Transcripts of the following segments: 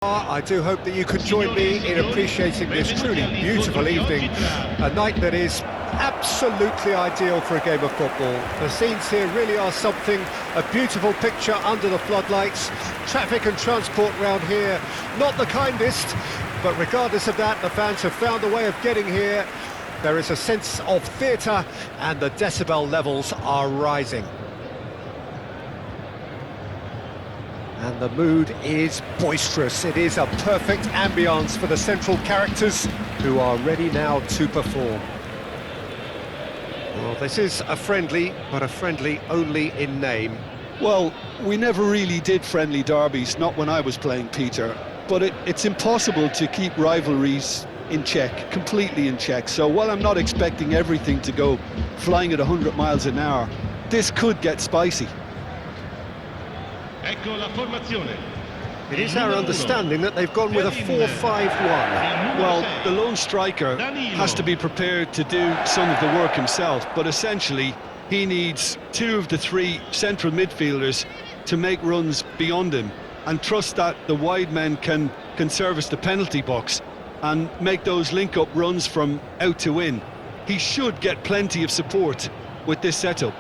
I do hope that you could join me in appreciating this truly beautiful evening, a night that is absolutely ideal for a game of football. The scenes here really are something, a beautiful picture under the floodlights. Traffic and transport round here, not the kindest, but regardless of that, the fans have found a way of getting here. There is a sense of theatre and the decibel levels are rising. And the mood is boisterous. It is a perfect ambience for the central characters who are ready now to perform. Well, this is a friendly, but a friendly only in name. Well, we never really did friendly derbies, not when I was playing, Peter. But it's impossible to keep rivalries in check, completely in check. So while I'm not expecting everything to go flying at 100 miles an hour, this could get spicy. It is our understanding that they've gone with a 4-5-1. Well, the lone striker has to be prepared to do some of the work himself, but essentially he needs two of the three central midfielders to make runs beyond him and trust that the wide men can service the penalty box and make those link-up runs from out to in. He should get plenty of support with this setup.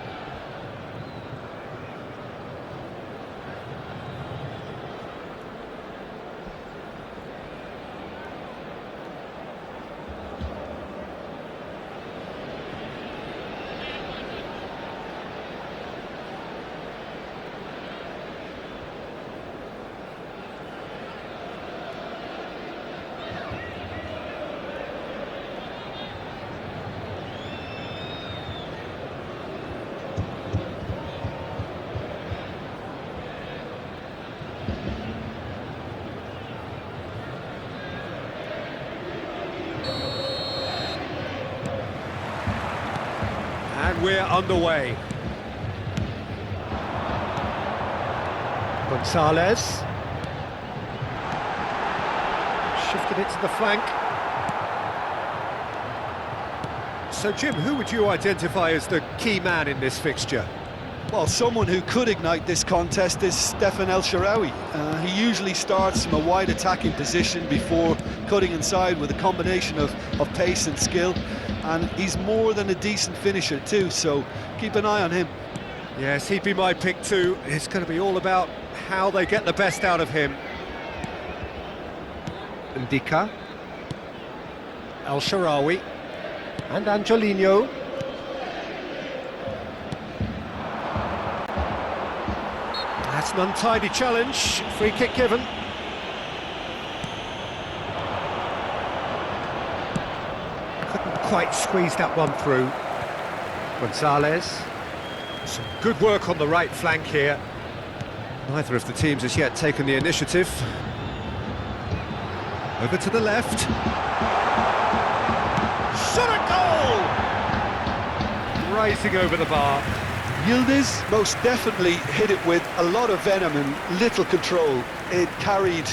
And we're underway. Gonzalez. Shifted it to the flank. So, Jim, who would you identify as the key man in this fixture? Well, someone who could ignite this contest is Stefan El Shaarawy. He usually starts from a wide attacking position before cutting inside with a combination of pace and skill. And he's more than a decent finisher too, so keep an eye on him. Yes, he'd be my pick too. It's going to be all about how they get the best out of him. Ndika. El Shaarawy. And Angelino. That's an untidy challenge. Free kick given. Couldn't quite squeeze that one through. Gonzalez. Some good work on the right flank here. Neither of the teams has yet taken the initiative. Over to the left. Shot a goal! Rising over the bar. Yildiz most definitely hit it with a lot of venom and little control. It carried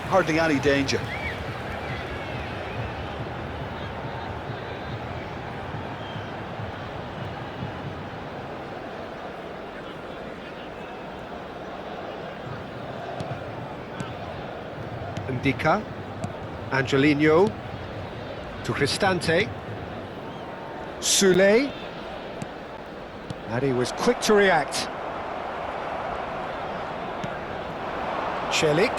hardly any danger. Ndika. Angelino. To Cristante. Soulé. And he was quick to react. Celik.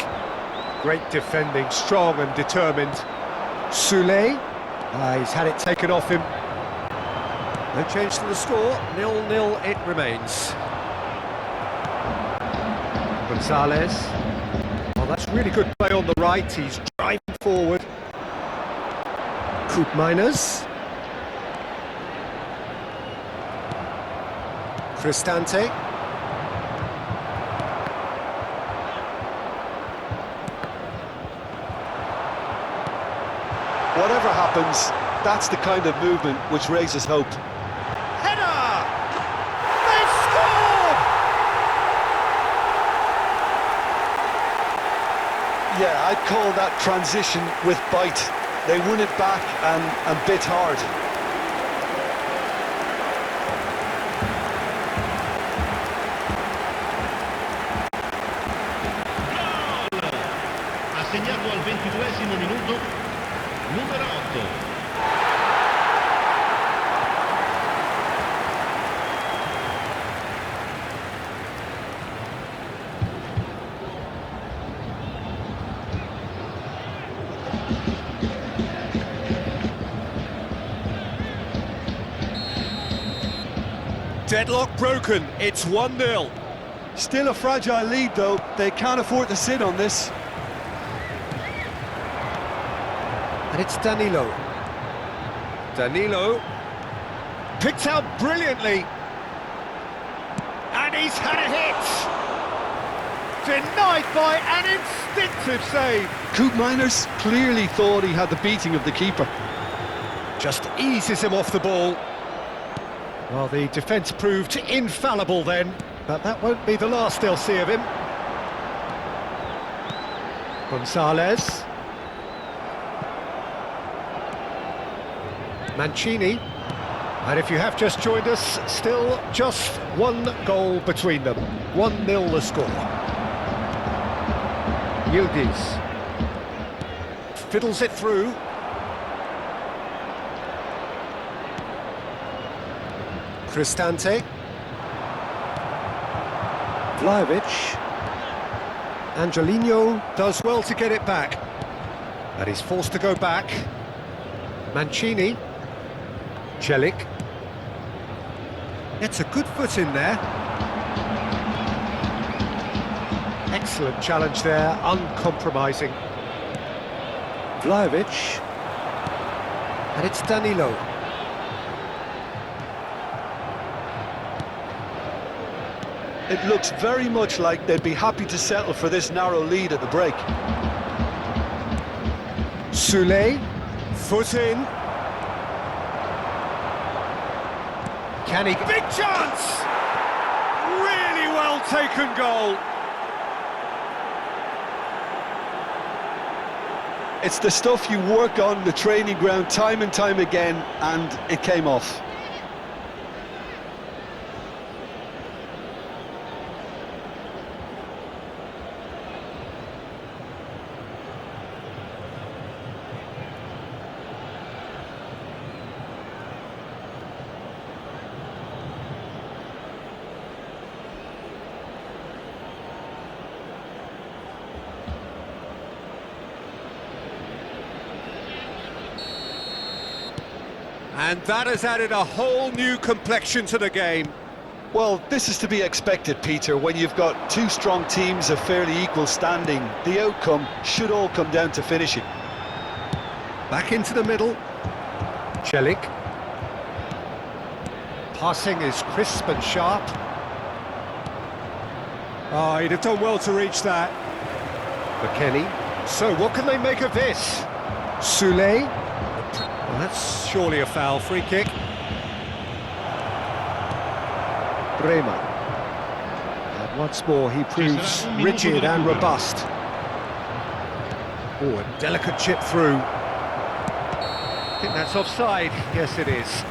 Great defending, strong and determined. Soulé. He's had it taken off him. No change to the score, 0-0 it remains. Gonzalez. Oh, that's really good play on the right, he's driving forward. Koopmeiners. Cristante. Whatever happens, that's the kind of movement which raises hope. Header! They've scored! Yeah, I'd call that transition with bite. They won it back and bit hard. iniziato al 22esimo minuto, numero 8. Deadlock broken, it's 1-0. Still a fragile lead, though. They can't afford to sit on this. And it's Danilo. Danilo picked out brilliantly. And he's had a hit. Denied by an instinctive save. Coop Miners clearly thought he had the beating of the keeper. Just eases him off the ball. Well, the defence proved infallible then, but that won't be the last they'll see of him. Gonzalez. Mancini. And if you have just joined us, still just one goal between them. 1-0 the score. Yildiz fiddles it through. Cristante. Vlahovic. Angelino does well to get it back. And he's forced to go back. Mancini. Celik. Gets a good foot in there. Excellent challenge there, uncompromising. Vlahovic. And it's Danilo. It looks very much like they'd be happy to settle for this narrow lead at the break. Soulé, foot in. Can he... Big chance! Really well taken goal. It's the stuff you work on the training ground time and time again, and it came off. And that has added a whole new complexion to the game. Well, this is to be expected, Peter, when you've got two strong teams of fairly equal standing. The outcome should all come down to finishing. Back into the middle. Celik. Passing is crisp and sharp. Oh, he'd have done well to reach that. McKennie. So, what can they make of this? Soulé. Well, that's surely a foul. Free kick. Roma. And once more he proves rigid and robust. Oh, a delicate chip through. I think that's offside. Yes, it is.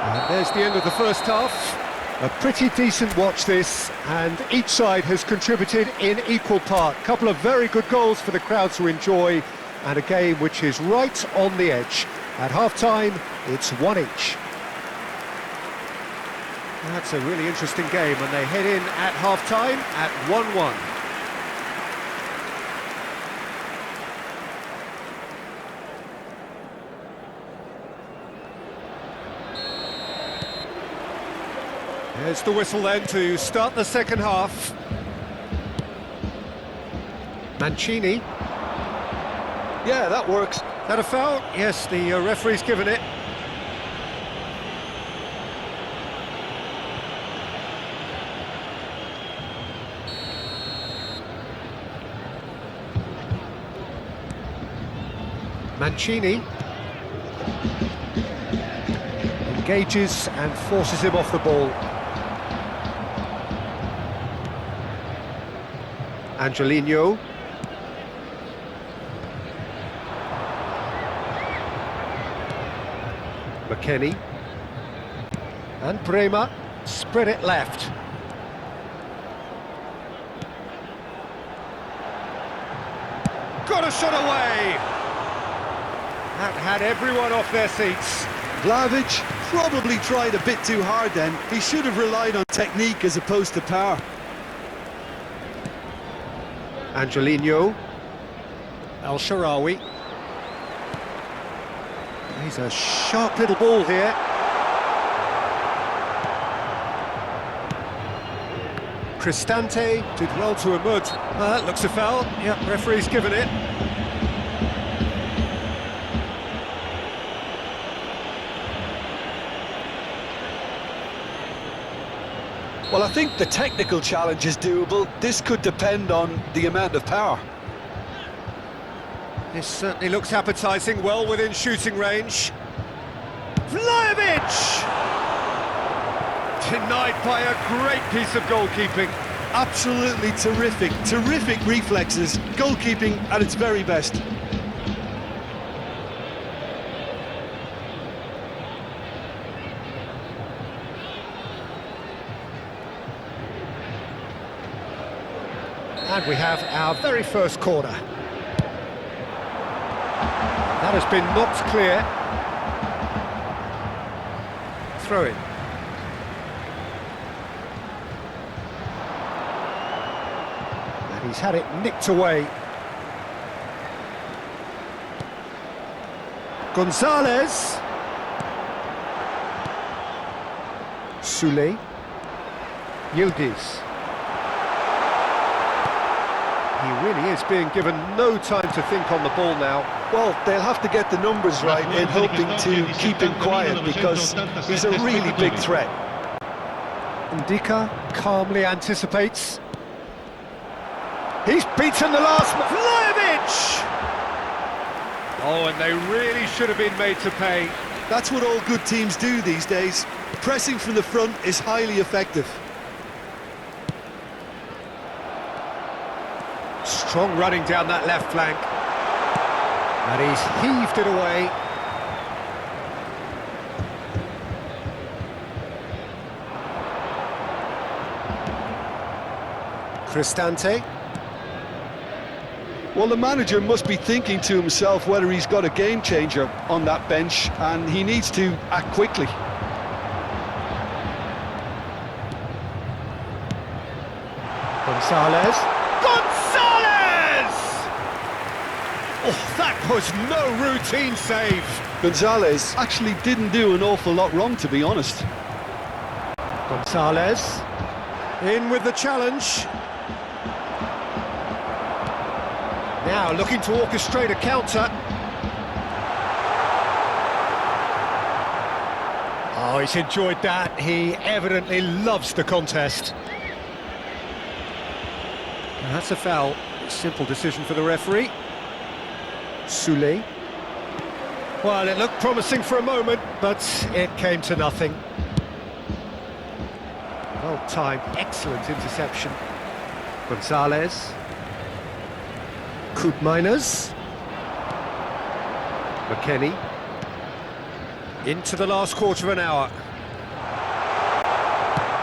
And there's the end of the first half. A pretty decent watch this, and each side has contributed in equal part. A couple of very good goals for the crowd to enjoy, and a game which is right on the edge. At half-time, it's 1 each. That's a really interesting game, and they head in at half-time at 1-1. There's the whistle then to start the second half. Mancini. Yeah, that works. That a foul? Yes, the referee's given it. Mancini. Engages and forces him off the ball. Angelino. McKennie. And Bremer, spread it left. Got a shot away! That had everyone off their seats. Vlahovic probably tried a bit too hard then. He should have relied on technique as opposed to power. Angelino. El Shaarawy. He's a sharp little ball here. Cristante did well to emerge. Looks a foul. Yeah, referee's given it. Well, I think the technical challenge is doable. This could depend on the amount of power. This certainly looks appetising, well within shooting range. Vlahovic! Denied by a great piece of goalkeeping. Absolutely terrific, terrific reflexes. Goalkeeping at its very best. And we have our very first corner. That has been knocked clear. Throw in. And he's had it nicked away. Gonzalez. Soulé. Yildiz. He really is being given no time to think on the ball now. Well, they'll have to get the numbers right in hoping to keep him quiet because he's a really big threat. Ndika calmly anticipates. He's beaten the last man. Vlahovic! Oh, and they really should have been made to pay. That's what all good teams do these days. Pressing from the front is highly effective. Strong running down that left flank. And he's heaved it away. Cristante. Well, the manager must be thinking to himself whether he's got a game changer on that bench, and he needs to act quickly. Gonzalez. Oh, that was no routine save. Gonzalez actually didn't do an awful lot wrong, to be honest. Gonzalez in with the challenge. Now looking to orchestrate a counter. Oh, he's enjoyed that. He evidently loves the contest. And that's a foul. Simple decision for the referee. Soulé. Well, it looked promising for a moment, but it came to nothing. Well timed, excellent interception. Gonzalez. Koopmeiners. McKennie. Into the last quarter of an hour.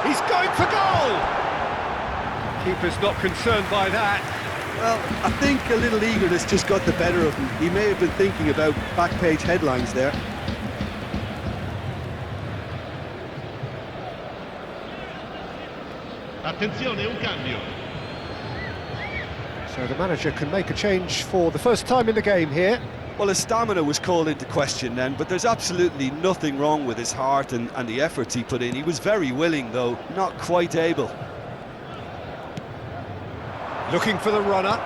He's going for goal! Keeper's not concerned by that. Well, I think a little eagerness just got the better of him. He may have been thinking about back-page headlines there. Attenzione, un cambio. So the manager can make a change for the first time in the game here. Well, his stamina was called into question then, but there's absolutely nothing wrong with his heart and the efforts he put in. He was very willing, though, not quite able. Looking for the runner.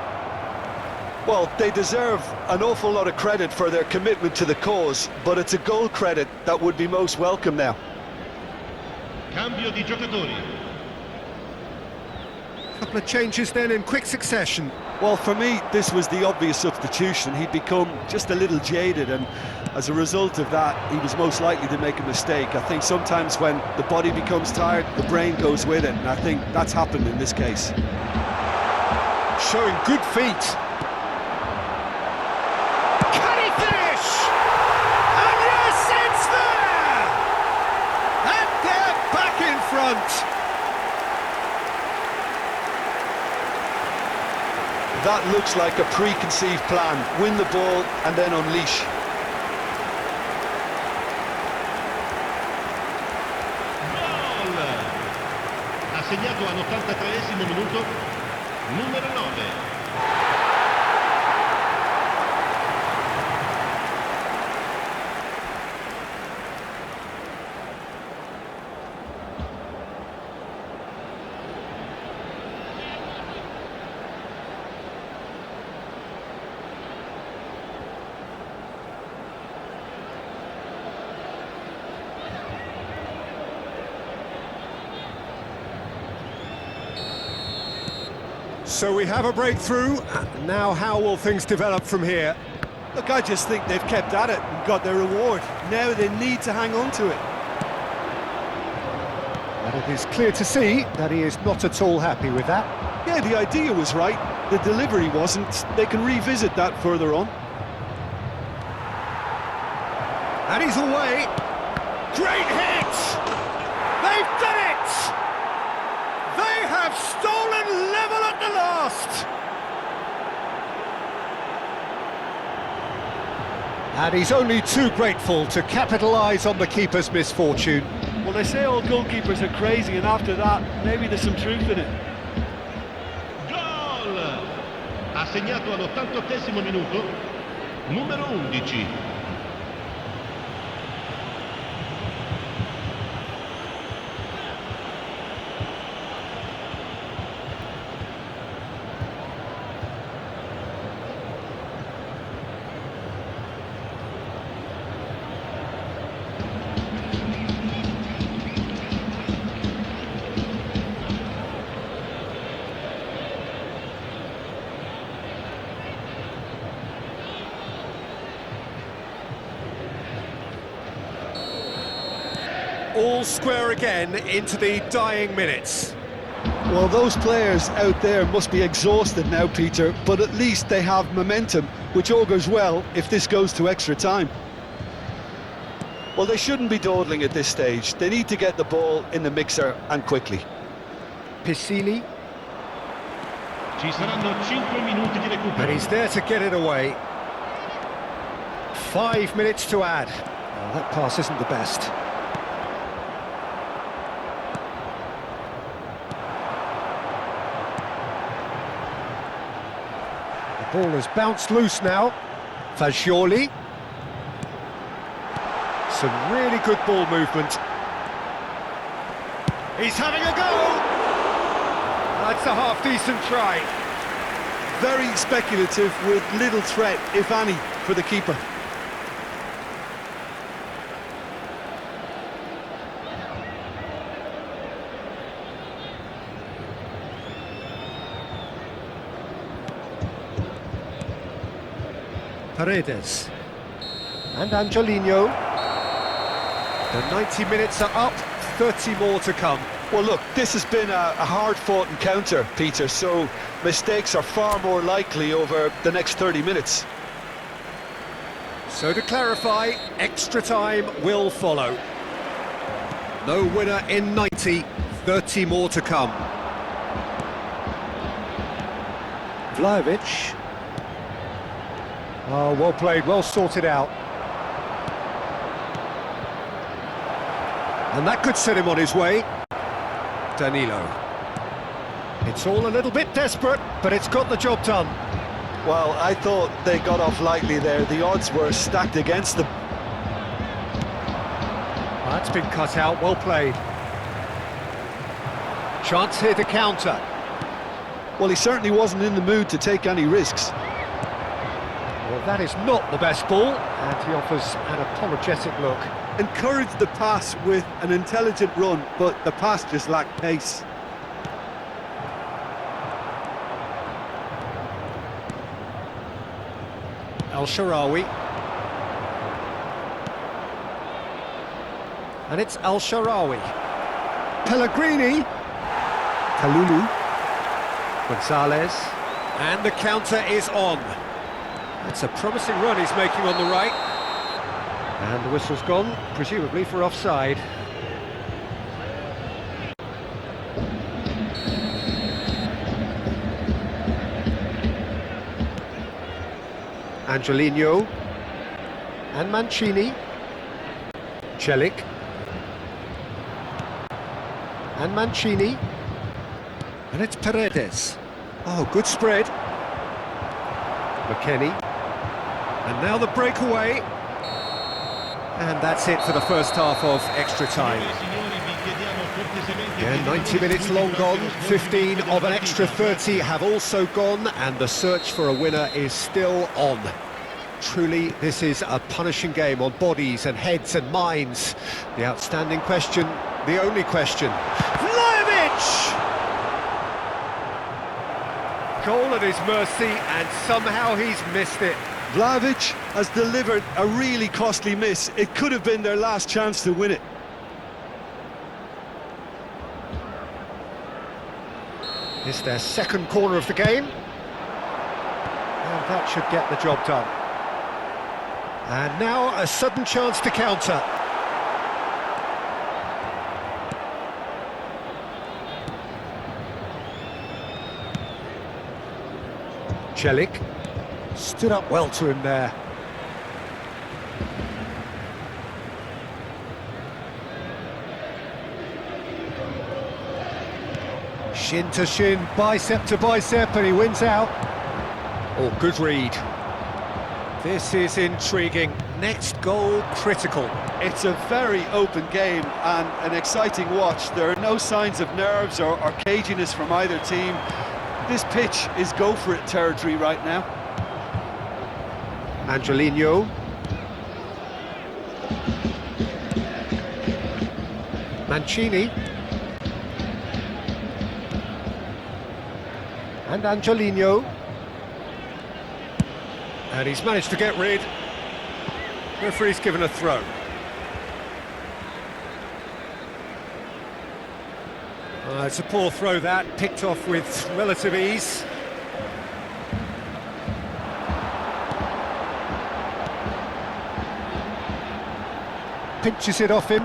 Well, they deserve an awful lot of credit for their commitment to the cause, but it's a goal credit that would be most welcome now. Cambio di giocatori. Couple of changes then in quick succession. Well, for me, this was the obvious substitution. He'd become just a little jaded, and as a result of that, he was most likely to make a mistake. I think sometimes when the body becomes tired, the brain goes with it, and I think that's happened in this case. Showing good feet. Can he finish? And yes, it's there! That looks like a preconceived plan. Win the ball and then unleash. Gol! Ha segnato all'83esimo minuto numero 9. So we have a breakthrough. Now how will things develop from here? Look, I just think they've kept at it and got their reward. Now they need to hang on to it. And it is clear to see that he is not at all happy with that. Yeah, the idea was right. The delivery wasn't. They can revisit that further on. And he's away. Great hit! They've done it! They have stolen level at the last! And he's only too grateful to capitalise on the keeper's misfortune. Well, they say all goalkeepers are crazy, and after that, maybe there's some truth in it. Gol! Ha segnato all'88esimo minuto numero 11. All square again into the dying minutes. Well, those players out there must be exhausted now, Peter, but at least they have momentum, which augurs well if this goes to extra time. Well, they shouldn't be dawdling at this stage. They need to get the ball in the mixer, and quickly. Piscili, Ci saranno 5 minuti di recupero. and he's there to get it away. 5 minutes to add. Well, that pass isn't the best. The ball has bounced loose now. Fagioli. Some really good ball movement. He's having a go! That's a half-decent try. Very speculative with little threat, if any, for the keeper. Paredes. And Angelino. The 90 minutes are up, 30 more to come. Well, look, this has been a hard-fought encounter, Peter, so mistakes are far more likely over the next 30 minutes. So to clarify, extra time will follow. No winner in 90, 30 more to come. Vlahovic. Oh, well played, well sorted out. And that could set him on his way. Danilo. It's all a little bit desperate, but it's got the job done. Well, I thought they got off lightly there. The odds were stacked against them. That's been cut out, well played. Chance here to counter. Well, he certainly wasn't in the mood to take any risks. Well, that is not the best ball, and he offers an apologetic look. Encouraged the pass with an intelligent run, but the pass just lacked pace. El-Shaarawy. And it's El-Shaarawy. Pellegrini. Kalulu. Gonzalez. And the counter is on. It's a promising run he's making on the right. And the whistle's gone, presumably for offside. Angelino. And Mancini. Celik. And Mancini. And it's Paredes. Oh, good spread. McKennie. And now the breakaway. And that's it for the first half of extra time. Yeah, 90 minutes long gone, 15 of an extra 30 have also gone, and the search for a winner is still on. Truly, this is a punishing game on bodies and heads and minds. The outstanding question, the only question. Vlahovic! Goal at his mercy, and somehow he's missed it. Vlahovic has delivered a really costly miss. It could have been their last chance to win it. It's their second corner of the game. And that should get the job done. And now a sudden chance to counter. Celik stood up well to him there. Shin to shin, bicep to bicep, and he wins out. Oh, good read. This is intriguing. Next goal, critical. It's a very open game and an exciting watch. There are no signs of nerves or caginess from either team. This pitch is go-for-it territory right now. Angelino. Mancini. And Angelino. And he's managed to get rid. Referee's given a throw. It's a poor throw that, picked off with relative ease. Pinches it off him.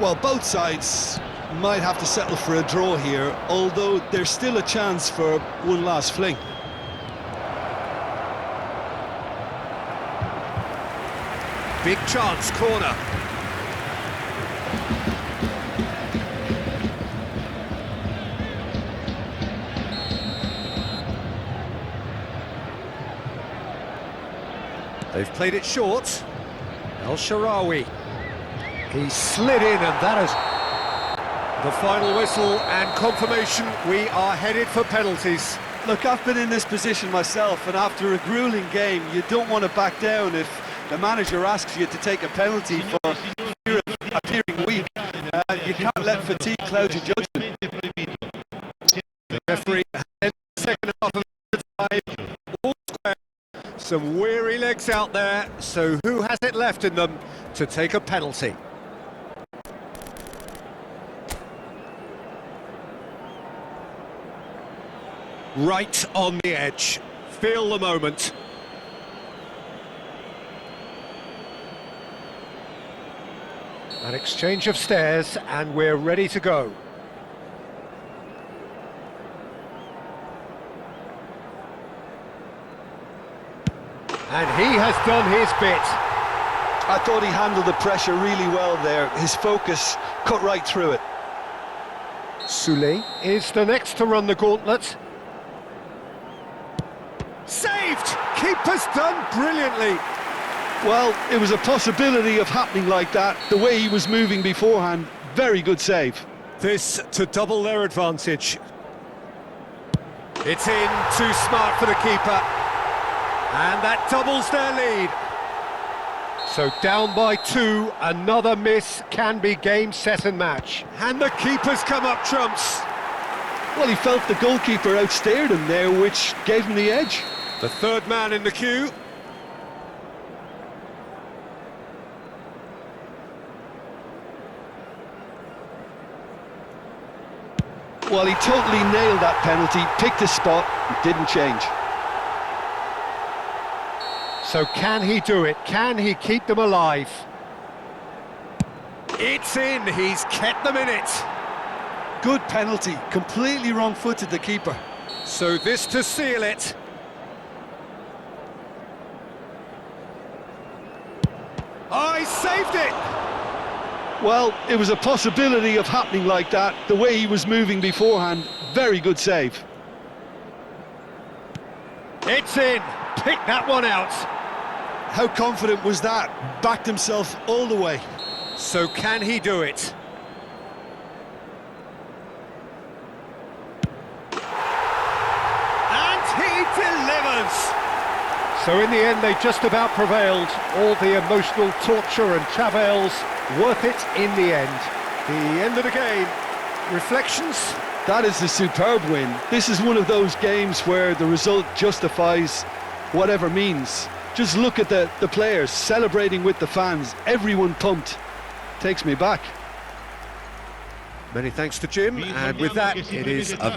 Well, both sides might have to settle for a draw here, although there's still a chance for one last fling. Big chance, corner. They've played it short. El Shaarawy. He slid in, and that is the final whistle and confirmation. We are headed for penalties. Look, I've been in this position myself, and after a grueling game, you don't want to back down if the manager asks you to take a penalty for fear of appearing weak. You can't let fatigue cloud your judgment. The referee ends the second half of the time. All square. Some weary legs out there, so who has it left in them to take a penalty? Right on the edge. Feel the moment. An exchange of stares, and we're ready to go. And he has done his bit. I thought he handled the pressure really well there. His focus cut right through it. Soulé is the next to run the gauntlet. Saved! Keeper's done brilliantly. Well, it was a possibility of happening like that. The way he was moving beforehand, very good save. This to double their advantage. It's in, too smart for the keeper. And that doubles their lead. So down by 2, another miss can be game, set and match. And the keeper's come up trumps. Well, he felt the goalkeeper outstared him there, which gave him the edge. The third man in the queue. Well, he totally nailed that penalty, picked his spot, didn't change. So can he do it? Can he keep them alive? It's in, he's kept them in it. Good penalty, completely wrong-footed the keeper. So this to seal it. Oh, he saved it! Well, it was a possibility of happening like that, the way he was moving beforehand. Very good save. It's in. Pick that one out. How confident was that? Backed himself all the way. So can he do it? And he delivers! So in the end they just about prevailed. All the emotional torture and travails, worth it in the end. The end of the game. Reflections? That is a superb win. This is one of those games where the result justifies whatever means. Just look at the players celebrating with the fans. Everyone pumped. Takes me back. Many thanks to Jim, and with that, it is a